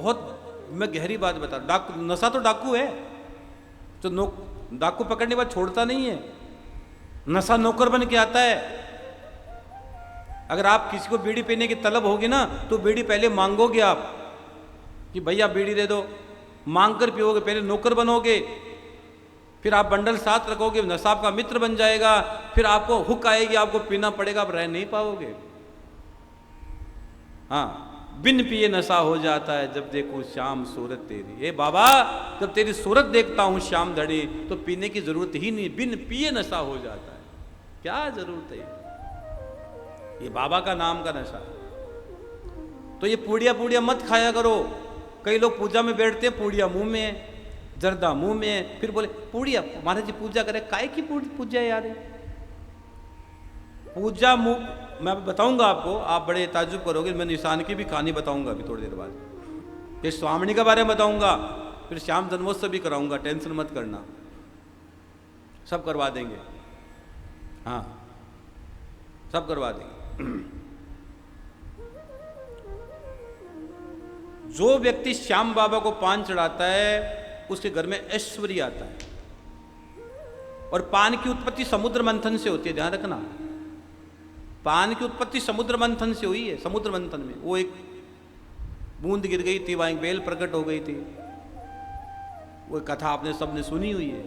बहुत मैं गहरी बात बता रहा हूं, नशा तो डाकू है, तो डाकू पकड़ने के बाद छोड़ता नहीं है, नशा नौकर बन के आता है। अगर आप किसी को बीड़ी पीने की तलब होगी ना, तो बीड़ी पहले मांगोगे आप कि भैया बीड़ी दे दो, मांग कर पियोगे, पहले नौकर बनोगे, फिर आप बंडल साथ रखोगे, नशा आपका मित्र बन जाएगा, फिर आपको हुक आएगी, आपको पीना पड़ेगा, आप रह नहीं पाओगे। हाँ, बिन पिए नशा हो जाता है जब देखो श्याम सूरत तेरी। ए बाबा, जब तेरी सूरत देखता हूं श्याम धड़ी, तो पीने की जरूरत ही नहीं, बिन पिए नशा हो जाता है। क्या जरूरत है, ये बाबा का नाम का नशा। तो ये पूड़िया पूड़िया मत खाया करो। कई लोग पूजा में बैठते हैं, पूड़िया मुंह में है, जर्दा मुंह में है, फिर बोले पूड़िया, महाराज जी पूजा करे, काय की पूजा यार है पूजा मुंह। मैं बताऊंगा आपको, आप बड़े ताज्जुब करोगे, मैं निशान की भी कहानी बताऊंगा अभी थोड़ी देर बाद, फिर स्वामिनी के बारे में बताऊंगा, फिर श्याम जन्मोत्सव भी कराऊंगा, टेंशन मत करना, सब करवा देंगे। हाँ, सब करवा देंगे। जो व्यक्ति श्याम बाबा को पान चढ़ाता है, उसके घर में ऐश्वर्य आता है। और पान की उत्पत्ति समुद्र मंथन से होती है, ध्यान रखना, पान की उत्पत्ति समुद्र मंथन से हुई है। समुद्र मंथन में वो एक बूंद गिर गई थी, वहां एक बेल प्रकट हो गई थी, वो कथा आपने सबने सुनी हुई है।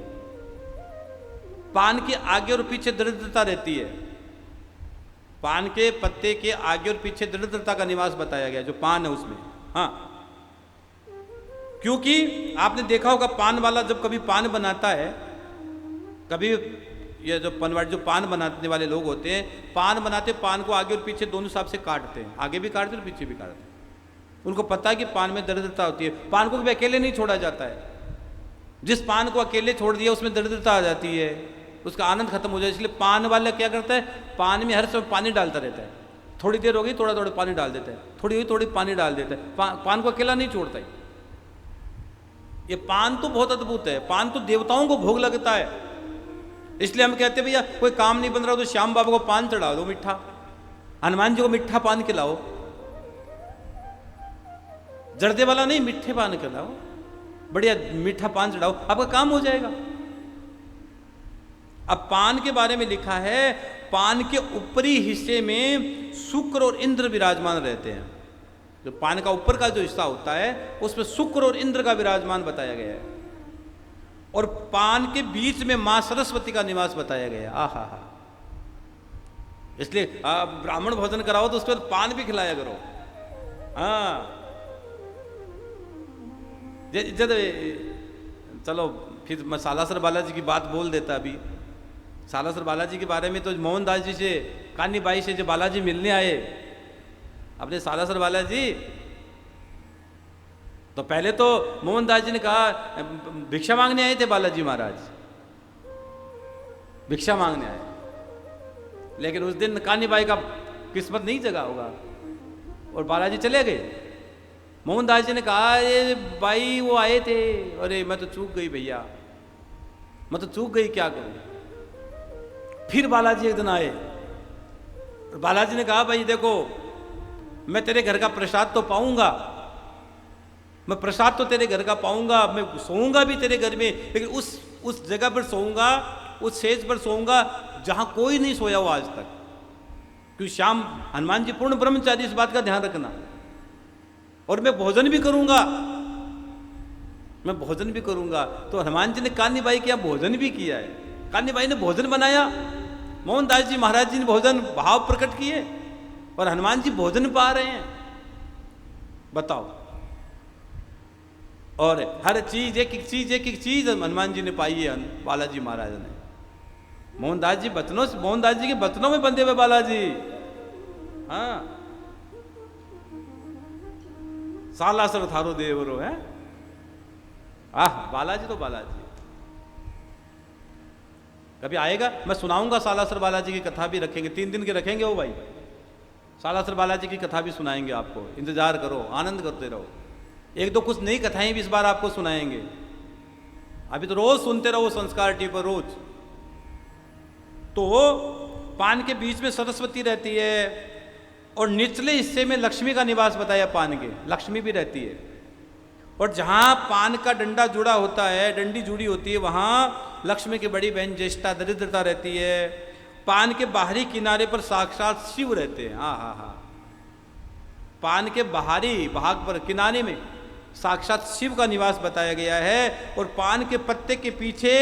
पान के आगे और पीछे दरिद्रता रहती है, पान के पत्ते के आगे और पीछे दरिद्रता का निवास बताया गया, जो पान है उसमें। हाँ, क्योंकि आपने देखा होगा, पान वाला जब कभी पान बनाता है, कभी ये जो पनवाड़ी जो पान बनाने वाले लोग होते हैं, पान बनाते, पान को आगे और पीछे दोनों हिसाब से काटते हैं, आगे भी काटते और पीछे भी काटते हैं। उनको पता है कि पान में दरिद्रता होती है, पान को भी अकेले नहीं छोड़ा जाता है। जिस पान को अकेले छोड़ दिया उसमें दरिद्रता आ जाती है, उसका आनंद खत्म हो जाए। इसलिए पान वाला क्या करता है, पान में हर समय पानी डालता रहता है, थोड़ी देर हो गई थोड़ा थोड़ा पानी डाल देता है, थोड़ी हुई थोड़ी पानी डाल देता है, पान को अकेला नहीं छोड़ता है। ये पान तो बहुत अद्भुत है, पान तो देवताओं को भोग लगता है। इसलिए हम कहते हैं भैया कोई काम नहीं बन रहा तो श्याम बाबा को पान चढ़ा दो, मीठा, हनुमान जी को मीठा पान खिलाओ, जर्दे वाला नहीं, मीठे पान खिलाओ, बढ़िया मीठा पान चढ़ाओ, आपका काम हो जाएगा। अब पान के बारे में लिखा है, पान के ऊपरी हिस्से में शुक्र और इंद्र विराजमान रहते हैं। जो पान का ऊपर का जो हिस्सा होता है, उसमें शुक्र और इंद्र का विराजमान बताया गया है। और पान के बीच में मां सरस्वती का निवास बताया गया है। आहा हा, इसलिए आप ब्राह्मण भोजन कराओ तो उसके बाद पान भी खिलाया करो। हाँ, चलो फिर मैं सालासर बालाजी की बात बोल देता। अभी सालासर बालाजी के बारे में तो मोहनदास जी से, कानी बाई से जो बालाजी मिलने आए अपने सालासर बालाजी, तो पहले तो मोहनदास जी ने कहा भिक्षा मांगने आए थे बालाजी महाराज, भिक्षा मांगने आए, लेकिन उस दिन कानी बाई का किस्मत नहीं जगा होगा और बालाजी चले गए। मोहनदास जी ने कहा ये भाई वो आए थे, अरे मैं तो चूक गई भैया, मैं तो चूक गई, क्या करूं। फिर बालाजी एक दिन आए, बालाजी ने कहा भाई देखो, मैं तेरे घर का प्रसाद तो पाऊंगा, मैं प्रसाद तो तेरे घर का पाऊंगा, मैं सोऊंगा भी तेरे घर में, लेकिन उस जगह पर सोऊंगा, उस सेज पर सोऊंगा जहां कोई नहीं सोया हुआ आज तक। क्योंकि श्याम हनुमान जी पूर्ण ब्रह्मचारी, इस बात का ध्यान रखना। और मैं भोजन भी करूंगा, मैं भोजन भी करूंगा। तो हनुमान जी ने कान्नी बाई के यहाँ भोजन भी किया है, कान्नी बाई ने भोजन बनाया, मोहनदास जी महाराज जी ने भोजन भाव प्रकट किए, और हनुमान जी भोजन पा रहे हैं, बताओ। और हर चीज एक एक चीज हनुमान जी ने पाई है, बालाजी महाराज ने। मोहनदास जी बचनों से, मोहनदास जी के बचनों में बंधे हुए बालाजी। हाँ, सालासर थारो देवरो है। आह, बालाजी तो बालाजी। कभी आएगा मैं सुनाऊंगा, सालासर बालाजी की कथा भी रखेंगे, 3 दिन के रखेंगे वो भाई, सालासर बालाजी की कथा भी सुनाएंगे आपको, इंतजार करो, आनंद करते रहो। 1-2 कुछ नई कथाएं भी इस बार आपको सुनाएंगे। अभी तो रोज सुनते रहो संस्कार टीवी पर रोज। तो पान के बीच में सरस्वती रहती है और निचले हिस्से में लक्ष्मी का निवास बताया, पान के लक्ष्मी भी रहती है। और जहाँ पान का डंडा जुड़ा होता है, डंडी जुड़ी होती है, वहाँ लक्ष्मी की बड़ी बहन ज्येष्ठा दरिद्रता रहती है। पान के बाहरी किनारे पर साक्षात शिव रहते हैं। हाँ हाँ हाँ, पान के बाहरी भाग पर किनारे में साक्षात शिव का निवास बताया गया है। और पान के पत्ते के पीछे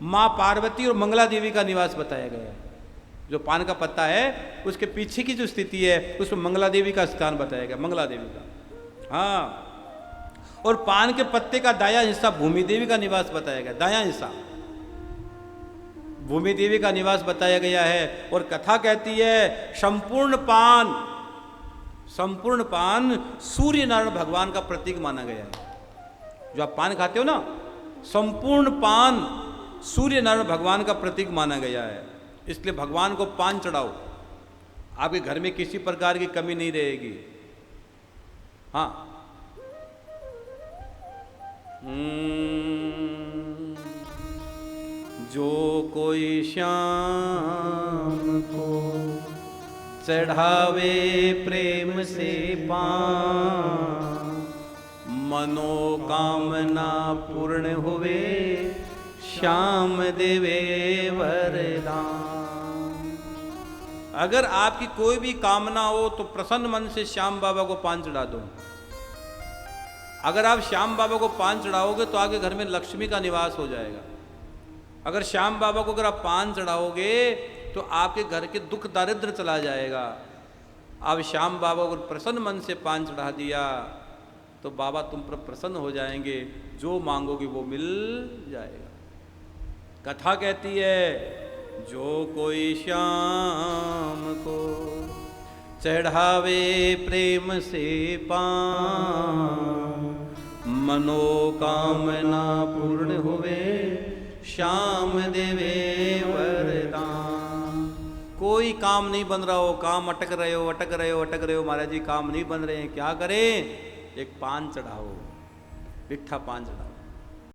माँ पार्वती और मंगला देवी का निवास बताया गया है। जो पान का पत्ता है उसके पीछे की जो स्थिति है उसमें मंगला देवी का स्थान बताया गया, मंगला देवी का। हाँ, और पान के पत्ते का दायां हिस्सा भूमि देवी का निवास बताया गया, दायां हिस्सा भूमि देवी का निवास बताया गया है। और कथा कहती है संपूर्ण पान सूर्य नारायण भगवान का प्रतीक माना गया है। जो आप पान खाते हो ना, संपूर्ण पान सूर्य नारायण भगवान का प्रतीक माना गया है। इसलिए भगवान को पान चढ़ाओ, आपके घर में किसी प्रकार की कमी नहीं रहेगी। हाँ, जो कोई श्याम को चढ़ावे प्रेम से पान, मनोकामना पूर्ण हुए श्याम देवे वरदान। अगर आपकी कोई भी कामना हो तो प्रसन्न मन से श्याम बाबा को पान चढ़ा दो। अगर आप श्याम बाबा को पान चढ़ाओगे तो आपके घर में लक्ष्मी का निवास हो जाएगा। अगर श्याम बाबा को अगर आप पान चढ़ाओगे तो आपके घर के दुख दारिद्र चला जाएगा। आप श्याम बाबा को प्रसन्न मन से पान चढ़ा दिया तो बाबा तुम पर प्रसन्न हो जाएंगे, जो मांगोगे वो मिल जाएगा। कथा कहती है जो कोई श्याम को चढ़ावे प्रेम से पान, मनोकामना पूर्ण हुए श्याम देवे वरदान। कोई काम नहीं बन रहा हो, काम अटक रहे हो महाराज जी, काम नहीं बन रहे हैं, क्या करें? एक पान चढ़ाओ, मिठा पान चढ़ाओ।